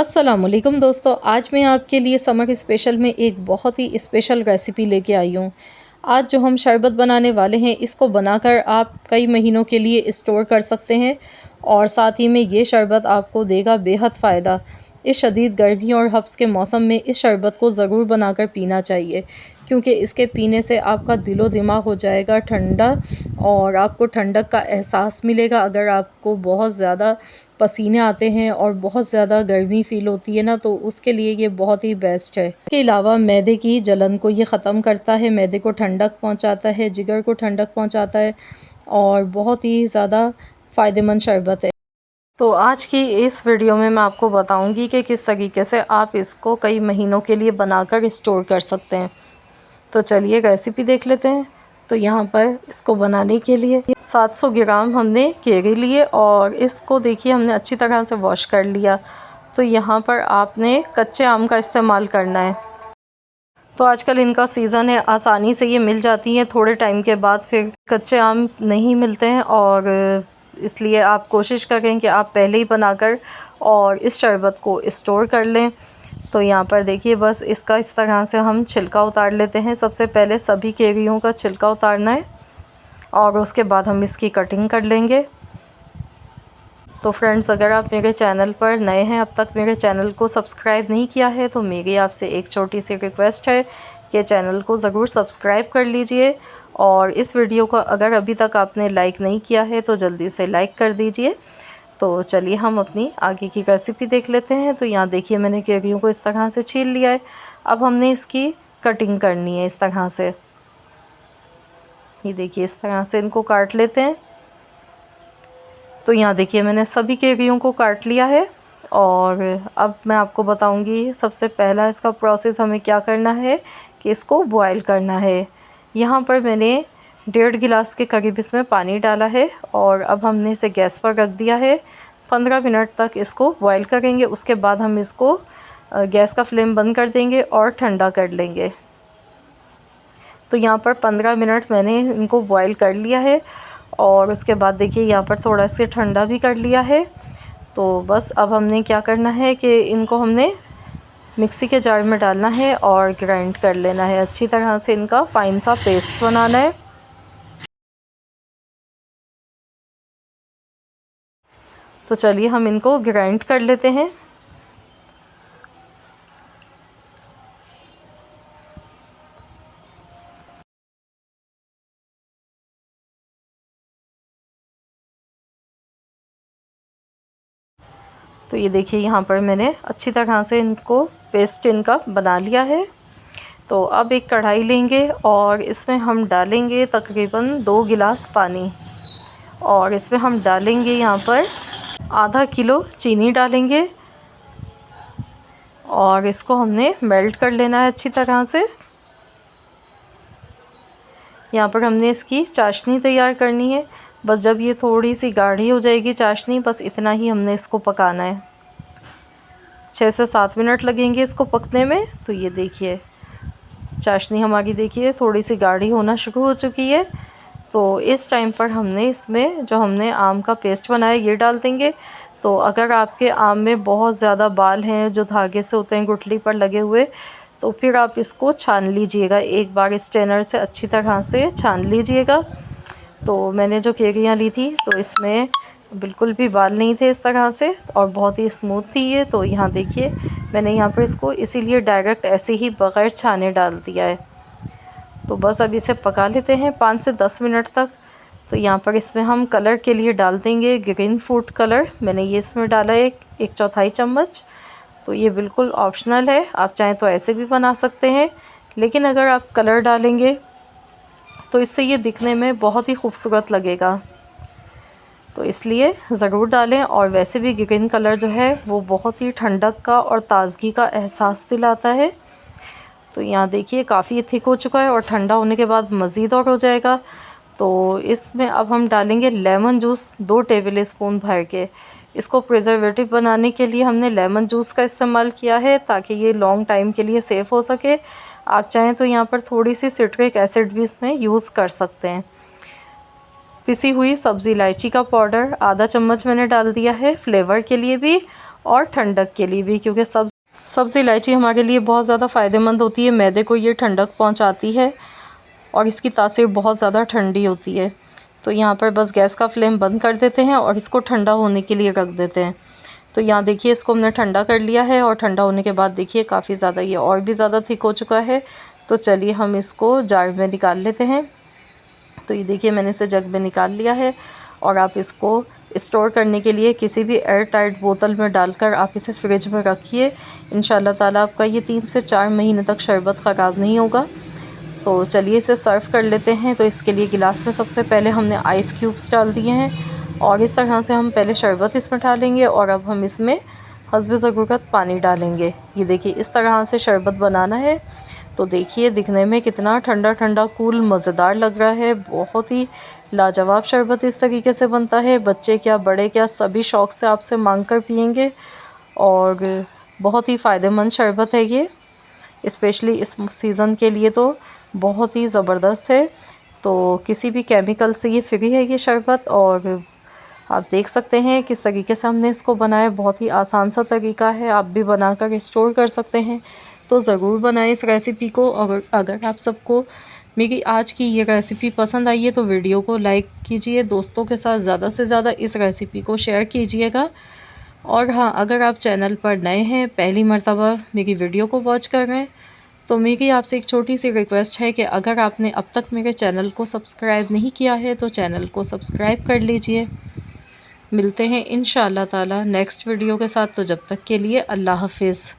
अस्सलामुअलैकुम दोस्तों, आज मैं आपके लिए समर स्पेशल में एक बहुत ही स्पेशल रेसिपी लेके आई हूँ। आज जो हम शरबत बनाने वाले हैं, इसको बनाकर आप कई महीनों के लिए स्टोर कर सकते हैं और साथ ही में ये शरबत आपको देगा बेहद फ़ायदा। इस शदीद गर्मी और हब्स के मौसम में इस शरबत को ज़रूर बनाकर पीना चाहिए, क्योंकि इसके पीने से आपका दिलो दिमाग हो जाएगा ठंडा और आपको ठंडक का एहसास मिलेगा। अगर आपको बहुत ज़्यादा पसीने आते हैं और बहुत ज़्यादा गर्मी फ़ील होती है ना, तो उसके लिए ये बहुत ही बेस्ट है। इसके अलावा मैदे की जलन को ये ख़त्म करता है, मैदे को ठंडक पहुंचाता है, जिगर को ठंडक पहुंचाता है और बहुत ही ज़्यादा फ़ायदेमंद शरबत है। तो आज की इस वीडियो में मैं आपको बताऊंगी कि किस तरीके से आप इसको कई महीनों के लिए बनाकर स्टोर कर सकते हैं। तो चलिए रेसिपी देख लेते हैं। तो यहाँ पर इसको बनाने के लिए 700 ग्राम हमने केरी लिए और इसको देखिए हमने अच्छी तरह से वॉश कर लिया। तो यहाँ पर आपने कच्चे आम का इस्तेमाल करना है। तो आजकल इनका सीज़न है, आसानी से ये मिल जाती हैं। थोड़े टाइम के बाद फिर कच्चे आम नहीं मिलते हैं और इसलिए आप कोशिश करें कि आप पहले ही बनाकर और इस शरबत को स्टोर कर लें। तो यहाँ पर देखिए बस इसका इस तरह से हम छिलका उतार लेते हैं। सबसे पहले सभी केरियों का छिलका उतारना है और उसके बाद हम इसकी कटिंग कर लेंगे। तो फ्रेंड्स, अगर आप मेरे चैनल पर नए हैं, अब तक मेरे चैनल को सब्सक्राइब नहीं किया है, तो मेरी आपसे एक छोटी सी रिक्वेस्ट है कि चैनल को ज़रूर सब्सक्राइब कर लीजिए और इस वीडियो को अगर अभी तक आपने लाइक नहीं किया है तो जल्दी से लाइक कर दीजिए। तो चलिए हम अपनी आगे की रेसिपी देख लेते हैं। तो यहाँ देखिए मैंने केरियों को इस तरह से छील लिया है। अब हमने इसकी कटिंग करनी है इस तरह से। ये देखिए इस तरह से इनको काट लेते हैं। तो यहाँ देखिए मैंने सभी केरियों को काट लिया है और अब मैं आपको बताऊंगी सबसे पहला इसका प्रोसेस हमें क्या करना है कि इसको बॉयल करना है। यहाँ पर मैंने 1.5 गिलास के करीब इसमें पानी डाला है और अब हमने इसे गैस पर रख दिया है। 15 मिनट तक इसको बॉयल करेंगे। उसके बाद हम इसको गैस का फ्लेम बंद कर देंगे और ठंडा कर लेंगे। तो यहाँ पर 15 मिनट मैंने इनको बॉयल कर लिया है और उसके बाद देखिए यहाँ पर थोड़ा से ठंडा भी कर लिया है। तो बस अब हमने क्या करना है कि इनको हमने मिक्सी के जार में डालना है और ग्राइंड कर लेना है। अच्छी तरह से इनका फाइन सा पेस्ट बनाना है। तो चलिए हम इनको ग्राइंड कर लेते हैं। तो ये देखिए यहाँ पर मैंने अच्छी तरह से इनको पेस्ट इनका बना लिया है। तो अब एक कढ़ाई लेंगे और इसमें हम डालेंगे तकरीबन 2 गिलास पानी और इसमें हम डालेंगे यहाँ पर आधा किलो चीनी डालेंगे और इसको हमने मेल्ट कर लेना है अच्छी तरह से। यहाँ पर हमने इसकी चाशनी तैयार करनी है। बस जब ये थोड़ी सी गाढ़ी हो जाएगी चाशनी, बस इतना ही हमने इसको पकाना है। 6 से 7 मिनट लगेंगे इसको पकने में। तो ये देखिए चाशनी हमारी देखिए थोड़ी सी गाढ़ी होना शुरू हो चुकी है। तो इस टाइम पर हमने इसमें जो हमने आम का पेस्ट बनाया ये डाल देंगे। तो अगर आपके आम में बहुत ज़्यादा बाल हैं जो धागे से होते हैं गुठली पर लगे हुए, तो फिर आप इसको छान लीजिएगा। एक बार स्ट्रेनर से अच्छी तरह से छान लीजिएगा। तो मैंने जो केरियाँ ली थी तो इसमें बिल्कुल भी बाल नहीं थे इस तरह से और बहुत ही स्मूथ थी ये। तो यहाँ देखिए मैंने यहाँ पर इसको इसीलिए डायरेक्ट ऐसे ही बग़ैर छाने डाल दिया है। तो बस अब इसे पका लेते हैं 5 से 10 मिनट तक। तो यहाँ पर इसमें हम कलर के लिए डाल देंगे ग्रीन फूड कलर। मैंने ये इसमें डाला है 1/4 चम्मच। तो ये बिल्कुल ऑप्शनल है, आप चाहें तो ऐसे भी बना सकते हैं, लेकिन अगर आप कलर डालेंगे तो इससे ये दिखने में बहुत ही खूबसूरत लगेगा। तो इसलिए ज़रूर डालें। और वैसे भी ग्रीन कलर जो है वो बहुत ही ठंडक का और ताज़गी का एहसास दिलाता है। तो यहाँ देखिए काफ़ी थिक हो चुका है और ठंडा होने के बाद मज़ीद और हो जाएगा। तो इसमें अब हम डालेंगे लेमन जूस 2 टेबल स्पून भर के। इसको प्रिजर्वेटिव बनाने के लिए हमने लेमन जूस का इस्तेमाल किया है ताकि ये लॉन्ग टाइम के लिए सेफ़ हो सके। आप चाहें तो यहाँ पर थोड़ी सी सिट्रिक एसिड भी इसमें यूज़ कर सकते हैं। पिसी हुई सब्ज़ी इलायची का पाउडर आधा चम्मच मैंने डाल दिया है फ्लेवर के लिए भी, और ठंडक के लिए भी, क्योंकि सब्ज़ इलायची हमारे लिए बहुत ज़्यादा फ़ायदेमंद होती है। मैदे को ये ठंडक पहुंचाती है और इसकी तासीर बहुत ज़्यादा ठंडी होती है। तो यहाँ पर बस गैस का फ्लेम बंद कर देते हैं और इसको ठंडा होने के लिए रख देते हैं। तो यहाँ देखिए इसको हमने ठंडा कर लिया है और ठंडा होने के बाद देखिए काफ़ी ज़्यादा ये और भी ज़्यादा थिक हो चुका है। तो चलिए हम इसको जार में निकाल लेते हैं। तो ये देखिए मैंने इसे जग में निकाल लिया है और आप इसको स्टोर करने के लिए किसी भी एयर टाइट बोतल में डालकर आप इसे फ्रिज में रखिए। इंशाल्लाह ताला आपका ये 3 से 4 महीने तक शरबत ख़राब नहीं होगा। तो चलिए इसे सर्व कर लेते हैं। तो इसके लिए गिलास में सबसे पहले हमने आइस क्यूब्स डाल दिए हैं और इस तरह से हम पहले शरबत इसमें डालेंगे और अब हम इसमें हस्बे ज़रूरत पानी डालेंगे। ये देखिए इस तरह से शरबत बनाना है। तो देखिए दिखने में कितना ठंडा ठंडा कूल मज़ेदार लग रहा है। बहुत ही लाजवाब शरबत इस तरीके से बनता है। बच्चे क्या बड़े क्या सभी शौक़ से आपसे मांग कर पियेंगे और बहुत ही फ़ायदेमंद शरबत है ये, स्पेशली इस सीज़न के लिए तो बहुत ही ज़बरदस्त है। तो किसी भी केमिकल से ये फ्री है ये शरबत और आप देख सकते हैं किस तरीके से हमने इसको बनाया। बहुत ही आसान सा तरीका है, आप भी बनाकर स्टोर कर सकते हैं। तो ज़रूर बनाएं इस रेसिपी को। अगर आप सबको मेरी आज की ये रेसिपी पसंद आई है तो वीडियो को लाइक कीजिए, दोस्तों के साथ ज़्यादा से ज़्यादा इस रेसिपी को शेयर कीजिएगा। और हाँ, अगर आप चैनल पर नए हैं, पहली मर्तबा मेरी वीडियो को वॉच कर रहे हैं, तो मेरी आपसे एक छोटी सी रिक्वेस्ट है कि अगर आपने अब तक मेरे चैनल को सब्सक्राइब नहीं किया है तो चैनल को सब्सक्राइब कर लीजिए। मिलते हैं इंशाअल्लाह ताला नेक्स्ट वीडियो के साथ। तो जब तक के लिए अल्लाह हाफिज़।